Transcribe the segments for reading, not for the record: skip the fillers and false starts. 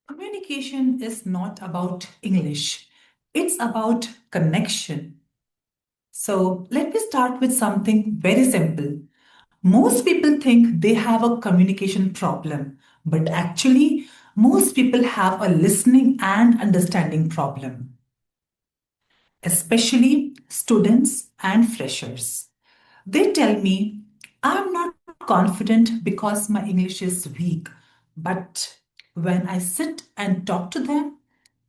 Communication is not about English, it's about connection. So, let me start with something very simple. Most people think they have a communication problem, but actually, most people have a listening and understanding problem, especially students and freshers. They tell me, I'm not confident because my English is weak. But when I sit and talk to them,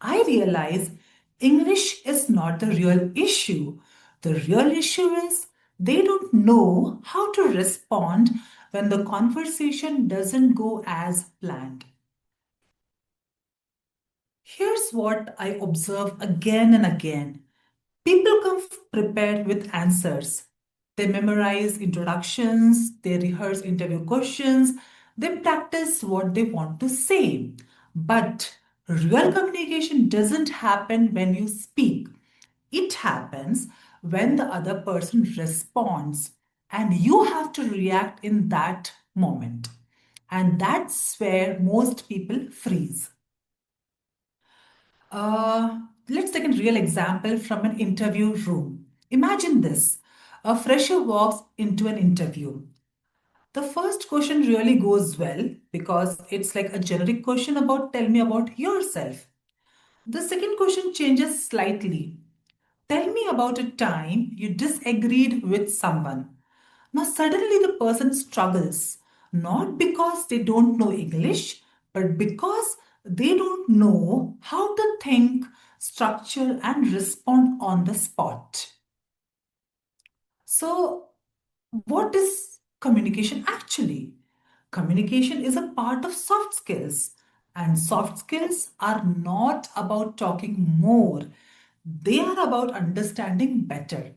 I realize English is not the real issue. The real issue is they don't know how to respond when the conversation doesn't go as planned. Here's what I observe again and again. People come prepared with answers. They memorize introductions, they rehearse interview questions, they practice what they want to say. But real communication doesn't happen when you speak. It happens when the other person responds, and you have to react in that moment. And that's where most people freeze. Let's take a real example from an interview room. Imagine this. A fresher walks into an interview. The first question really goes well because it's like a generic question about tell me about yourself. The second question changes slightly. Tell me about a time you disagreed with someone. Now, suddenly the person struggles, not because they don't know English, but because they don't know how to think, structure, and respond on the spot. So, what is communication actually? Communication is a part of soft skills, and soft skills are not about talking more, they are about understanding better.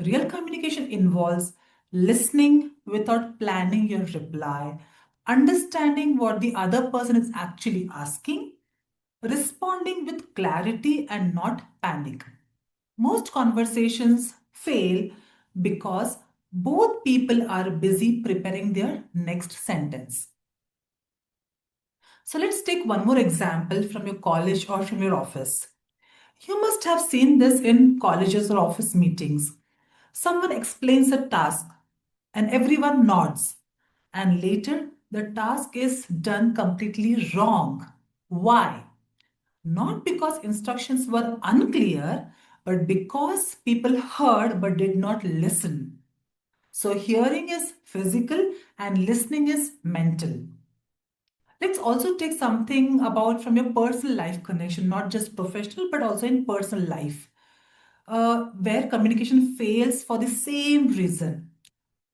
Real communication involves listening without planning your reply, understanding what the other person is actually asking, responding with clarity and not panic. Most conversations fail because both people are busy preparing their next sentence. So let's take one more example from your college or from your office. You must have seen this in colleges or office meetings. Someone explains a task and everyone nods. And later, the task is done completely wrong. Why? Not because instructions were unclear, but because people heard but did not listen. So, hearing is physical and listening is mental. Let's also take something about from your personal life connection, not just professional, but also in personal life, where communication fails for the same reason.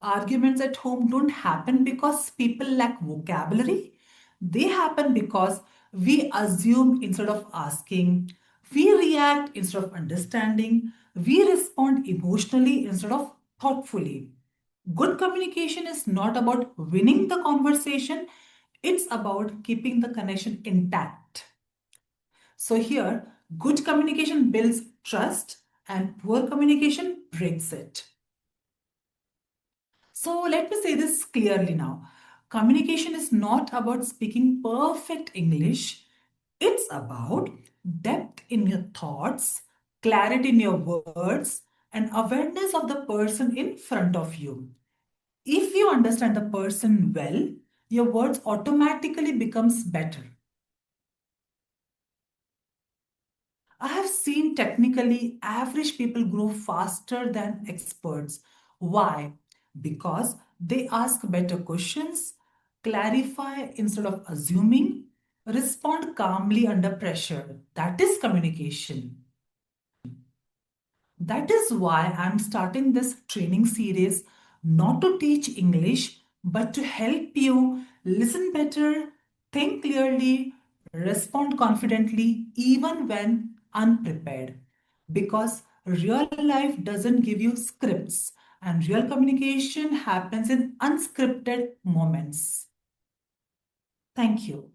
Arguments at home don't happen because people lack vocabulary. They happen because we assume instead of asking, we react instead of understanding, we respond emotionally instead of thoughtfully. Good communication is not about winning the conversation, it's about keeping the connection intact. So, here, good communication builds trust and poor communication breaks it. So let me say this clearly now. Communication is not about speaking perfect English. It's about depth in your thoughts, clarity in your words, and awareness of the person in front of you. If you understand the person well, your words automatically becomes better. I have seen technically average people grow faster than experts. Why? Because they ask better questions, clarify instead of assuming, respond calmly under pressure. That is communication. That is why I'm starting this training series not to teach English, but to help you listen better, think clearly, respond confidently, even when unprepared. Because real life doesn't give you scripts, and real communication happens in unscripted moments. Thank you.